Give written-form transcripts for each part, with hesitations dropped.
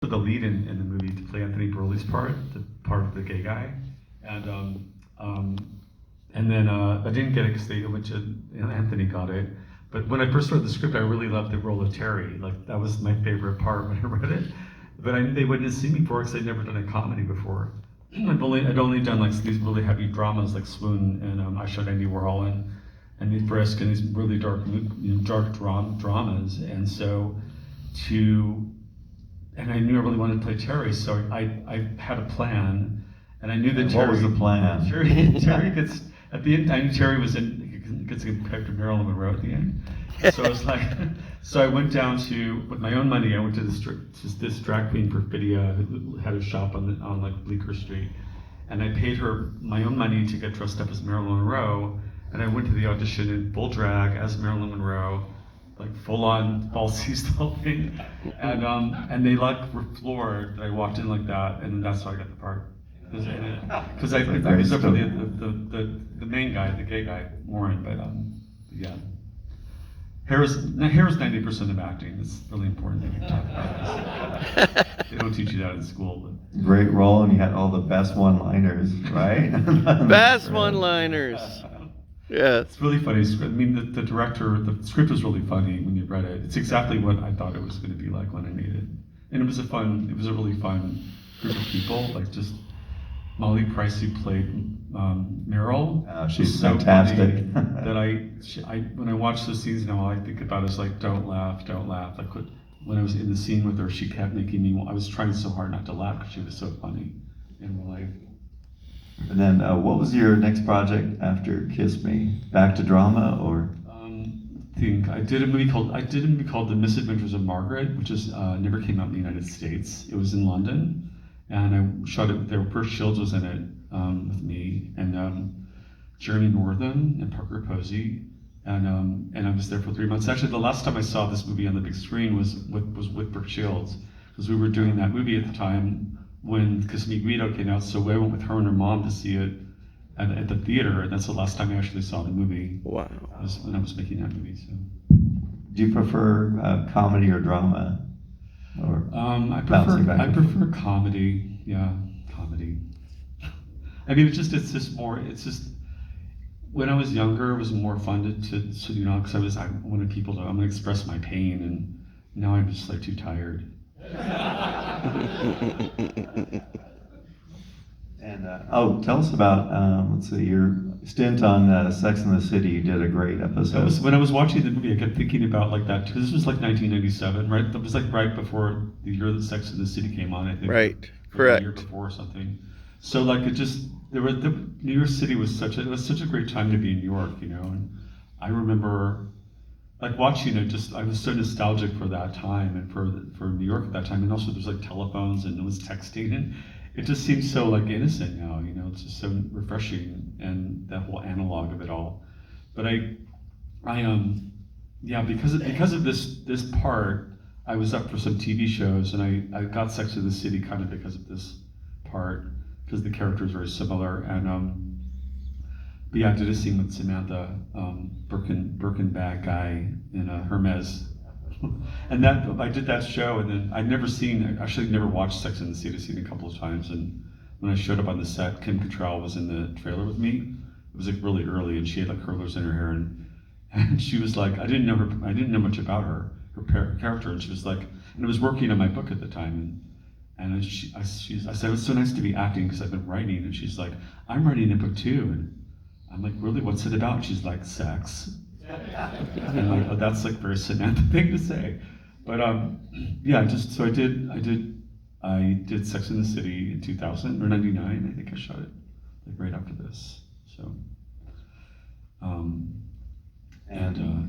the lead in the movie to play Anthony Burley's part, the part of the gay guy, and then I didn't get it because they went to Anthony got it. But when I first read the script, I really loved the role of Terry. Like that was my favorite part when I read it. But I knew they wouldn't see me for it because I'd never done a comedy before. I'd only done like these really heavy dramas like Swoon, and I showed Andy Warhol and these Brisk and these really dark dramas. And so and I knew I really wanted to play Terry, so I had a plan, and I knew that Terry. What was the plan? Terry gets at the end. I knew Terry gets compared to Marilyn Monroe at the end. So I was like, so I went down with my own money. I went to this drag queen Perfidia who had a shop on like Bleecker Street, and I paid her my own money to get dressed up as Marilyn Monroe. And I went to the audition in full drag as Marilyn Monroe, like full on falsies the whole thing, and they like were floored that I walked in like that, and that's how I got the part. Because I was up for the main guy, the gay guy, Warren, but yeah. Hair is 90% of acting. It's really important that you talk about this. They don't teach you that in school. But. Great role, and you had all the best one-liners, right? Best one-liners. Yeah. It's really funny. I mean, the director, the script was really funny when you read it. It's exactly what I thought it was going to be like when I made it. And it was a really fun group of people. Like just Molly Price, who played Meryl. She's so fantastic. That when I watch those scenes now, all I think about is like, don't laugh. Like when I was in the scene with her, she kept making me. I was trying so hard not to laugh because she was so funny in real life. And then, what was your next project after Kiss Me? Back to drama, or? I did a movie called The Misadventures of Margaret, which never came out in the United States. It was in London, and I shot it. There, Bert Shields was in it with me, and Jeremy Northam and Parker Posey, and I was there for 3 months. Actually, the last time I saw this movie on the big screen was with Bert Shields, because we were doing that movie at the time when Kiss Me Guido came out, so I went with her and her mom to see it at the theater, and that's the last time I actually saw the movie. Wow. Was when I was making that movie. So. Do you prefer comedy or drama? Or I prefer comedy. Yeah, comedy. I mean, it's just when I was younger, it was more fun to because I wanted people to, I'm gonna express my pain, and now I'm just like too tired. And tell us about let's see, your stint on Sex and the City. You did a great episode. When I was watching the movie, I kept thinking about like that. This was like 1997, right? That was like right before the year that Sex and the City came on, I think. Right. Or Correct. The year before or something. So like New York City was such a great time to be in New York, you know. And I remember like watching it, I was so nostalgic for that time and for New York at that time. And also there's like telephones and it was texting, and it just seems so like innocent now, you know. It's just so refreshing, and that whole analog of it all. But because of this part, I was up for some TV shows, and I got Sex and the City kind of because of this part, because the character is very similar. And but yeah, I did a scene with Samantha Birkin bag guy in Hermes, and I did that show, and then I'd never watched Sex and the City. I'd seen it a couple of times, and when I showed up on the set, Kim Cattrall was in the trailer with me. It was like really early, and she had like curlers in her hair, and she was like, I didn't know much about her character, and she was like, and I was working on my book at the time, and I said, it's so nice to be acting because I've been writing, and she's like, I'm writing a book too, and I'm like, really, what's it about? And she's like, sex. And I'm like, oh, that's like very Samantha thing to say. But yeah, so I did Sex and the City in 2000 or 99. I think I shot it like right after this. So.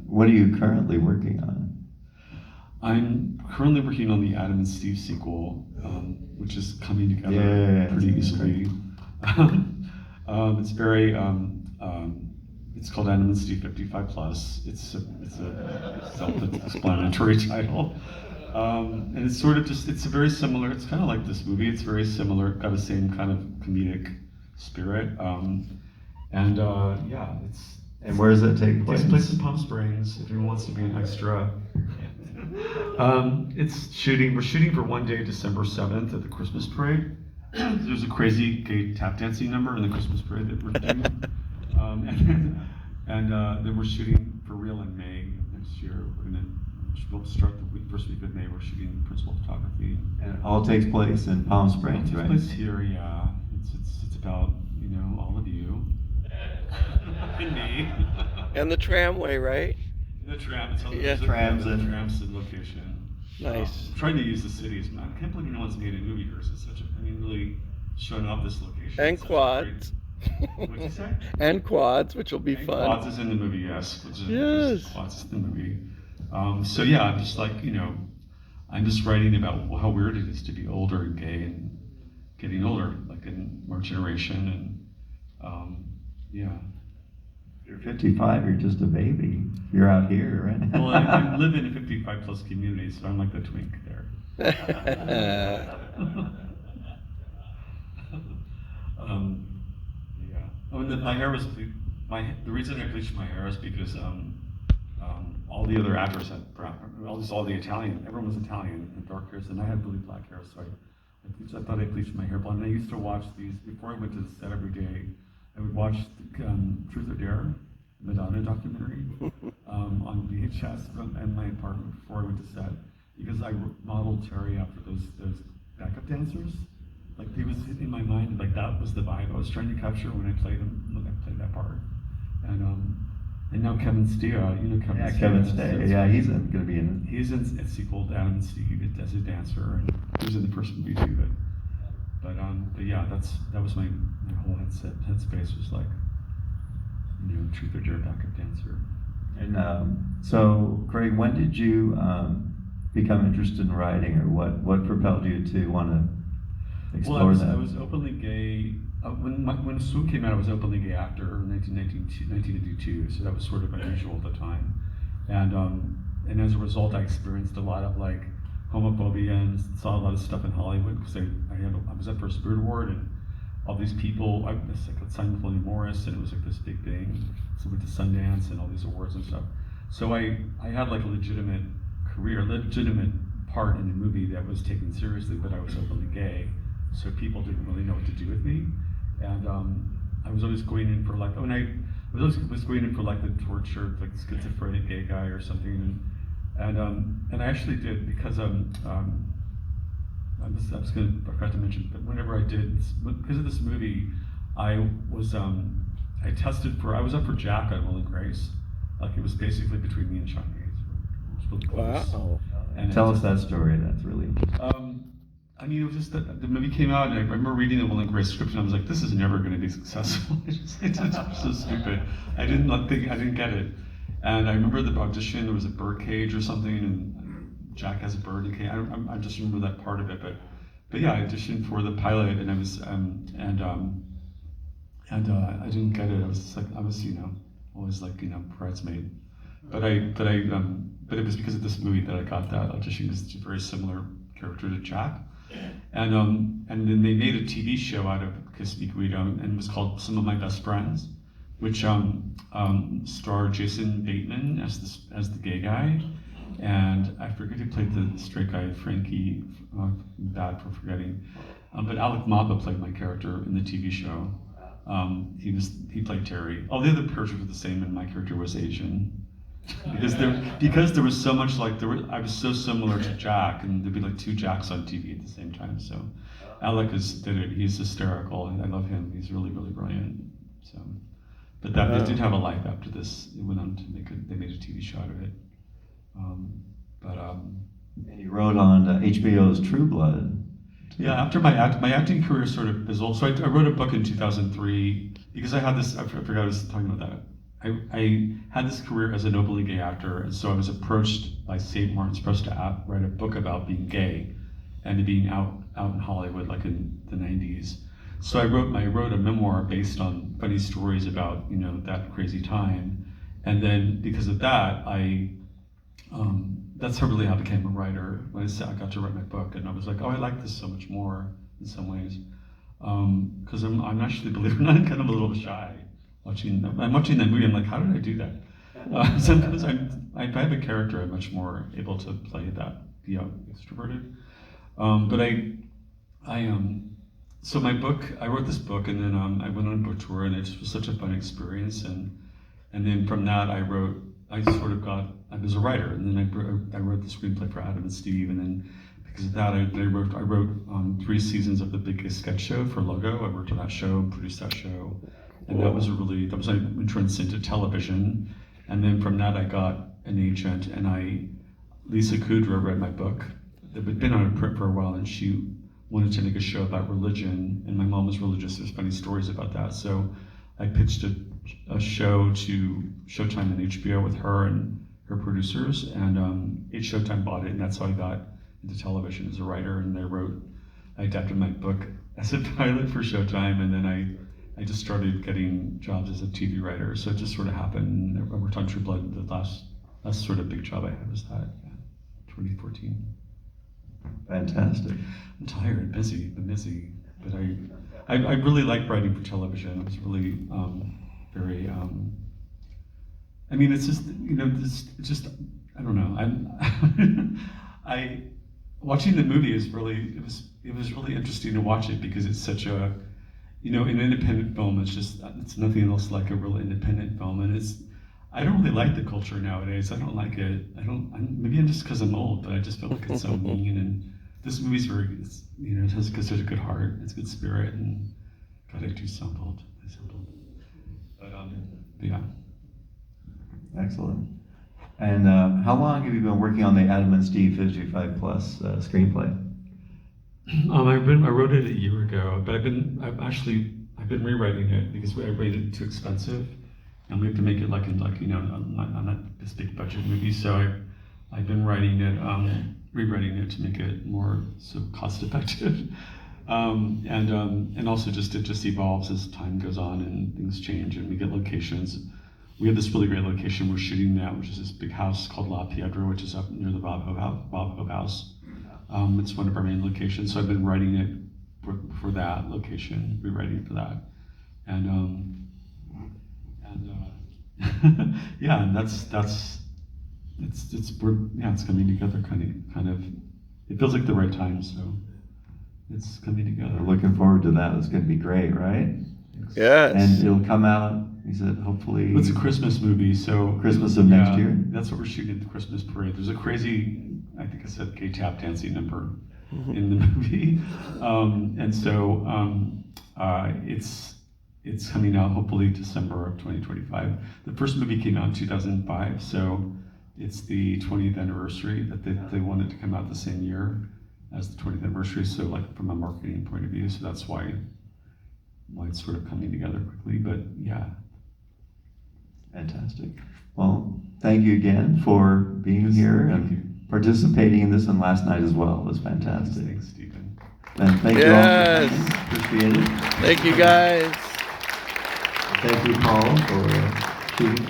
What are you currently working on? I'm currently working on the Adam and Steve sequel, which is coming together pretty easily. It's very. It's called Adam and Steve 55+. It's a self-explanatory title, and it's sort of it's very similar. It's kind of like this movie. It's very similar. Got the same kind of comedic spirit, and yeah, it's. And where does it take place? It takes place in Palm Springs. If anyone wants to be an extra, It's shooting. We're shooting for one day, December 7th, at the Christmas parade. There's a crazy gay tap dancing number in the Christmas parade that we're doing, and then we're shooting for real in May next year. We'll start the first week of May. We're shooting principal photography. And it all takes place in Palm Springs, It right? takes place here, yeah. It's about all of you and me. And the tramway, right? The tram. It's on Yeah. the Tram's location. Nice. I'm trying to use the city as I can't believe no one's made a movie here. It's such a, really showing off this location. And It's such a quads. What'd you say? And quads, which will be And fun. Quads is in the movie, yes. Yes. Quads is in the movie. So yeah, I'm just like, I'm just writing about how weird it is to be older and gay and getting older, like in our generation, and yeah. You're 55, you're just a baby. You're out here, right? Well, I live in a 55 plus community, so I'm like the twink there. Yeah. Oh, and my hair was the reason I bleached my hair is because all the other actors had brown, all the Italian, everyone was Italian and dark hairs, and I had really black hair, so I thought I bleached my hair blonde. And I used to watch these before I went to the set every day. I would watch Truth or Dare, Madonna documentary on VHS in my apartment before I went to set, because I modeled Terry after those backup dancers. Like he was in my mind, like that was the vibe I was trying to capture when I played him, when I played that part. And now Kevin Stea, Kevin. Yeah, Stea, Kevin Stea. Yeah, he's going to be in. He's in a sequel, Adam and Steve, as a dancer, and he was in the first movie too. But yeah, that was my whole headspace was like, Truth or Dare backup dancer. And so, Craig, when did you become interested in writing, or what propelled you to want to explore that? I was openly gay. When Swoon came out, I was an openly gay actor in 1992, so that was sort of unusual at the time. And as a result, I experienced a lot of like homophobia and saw a lot of stuff in Hollywood, because I was up for a Spirit Award, and all these people, I signed with William Morris, and it was like this big thing. So I went to Sundance and all these awards and stuff. So I had like a legitimate career, legitimate part in the movie that was taken seriously, but I was openly gay, so people didn't really know what to do with me. And I was always going in for like, I was going in for like the tortured, like schizophrenic gay guy or something, and I actually did, because I forgot to mention, but whenever I did, because of this movie, I was I was up for Jack on Will and Grace, like it was basically between me and Sean Hayes. It was really close. Wow. And tell us that story. That's really interesting. It was just that the movie came out, and I remember reading the Will and Grace script, and I was like, this is never going to be successful. It's so stupid. I didn't get it. And I remember the audition, there was a bird cage or something, and Jack has a bird in a cage. I just remember that part of it, but yeah, I auditioned for the pilot, and I was, I didn't get it. I was always like, bridesmaid. But it was because of this movie that I got that audition, because it's a very similar character to Jack. And then they made a TV show out of Kiss Me Guido, and it was called Some of My Best Friends, which starred Jason Bateman as the gay guy, and I forget who played the straight guy, Frankie. Bad for forgetting, but Alec Maba played my character in the TV show. He played Terry. All the other characters were the same, and my character was Asian. Because there was so much I was so similar to Jack, and there'd be like two Jacks on TV at the same time. So Alec did it. He's hysterical, and I love him. He's really, really brilliant. So, but it did have a life after this. It went on to they made a TV show out of it. And you wrote on HBO's True Blood. Yeah, after my acting career sort of fizzled, so I wrote a book in 2003 because I had this. I forgot I was talking about that. I had this career as an openly gay actor, and so I was approached by St. Martin's Press to write a book about being gay and being out in Hollywood, like in the 90s. So I wrote a memoir based on funny stories about that crazy time, and then because of that, that's really how I became a writer. When I got to write my book, and I was like, oh, I like this so much more in some ways, because I'm actually, believe it or not, kind of a little shy. I'm watching that movie. I'm like, how did I do that? Sometimes if I have a character, I'm much more able to play that, extroverted. But so my book, I wrote this book, and then I went on a book tour, and it just was such a fun experience. And then from that, I was a writer, and then I wrote the screenplay for Adam and Steve, and then because of that, I wrote 3 seasons of the Big Sketch Show for Logo. I worked on that show, produced that show, and that was my entrance into television. And then from that, I got an agent, and Lisa Kudrow read my book. It had been on print for a while, and she wanted to make a show about religion, and my mom was religious. There's funny stories about that. So I pitched a show to Showtime and HBO with her and her producers, and Showtime bought it, and that's how I got into television as a writer. And I adapted my book as a pilot for Showtime, and then I just started getting jobs as a TV writer. So it just sort of happened. I worked on True Blood. The last sort of big job I had was that, 2014. Fantastic. I'm tired, busy, but I really like writing for television. It was really very. I mean, it's just it's just I don't know. Watching the movie it was really interesting to watch it because it's such a an independent film. It's nothing else like a real independent film, and I don't really like the culture nowadays. I don't like it. Maybe I'm just because I'm old, but I just feel like it's so mean. And this movie's it has such a good heart. It's a good spirit, and God, I do sound old. But yeah. Excellent. And how long have you been working on the Adam and Steve 55 Plus screenplay? I wrote it a year ago, but I've been rewriting it because I rated it too expensive, and we have to make it I'm not this big budget movie, so I've been writing it, rewriting it to make it more cost effective, and also it just evolves as time goes on and things change and we get locations. We have this really great location we're shooting now, which is this big house called La Piedra, which is up near the Bob Hope House. It's one of our main locations, so I've been writing it for that location, rewriting it for that, and yeah, and it's coming together kind of. It feels like the right time, so it's coming together. We're looking forward to that. It's going to be great, right? Yes. And it'll come out. He said, hopefully. It's a Christmas movie, so Christmas of next year. That's what we're shooting at the Christmas parade. There's a crazy, I think I said, gay tap dancing number in the movie, and so it's coming out hopefully December of 2025. The first movie came out in 2005, so it's the 20th anniversary that they wanted to come out the same year as the 20th anniversary. So like from a marketing point of view, so that's why it's sort of coming together quickly. But yeah. Fantastic. Well, thank you again for being here and participating in this, and last night as well. It was fantastic. Thanks, Stephen. And thank you all for coming. Appreciate it. Thank you, guys. Thank you, Paul, for shooting.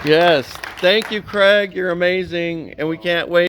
Yes. Thank you, Craig. You're amazing, and we can't wait.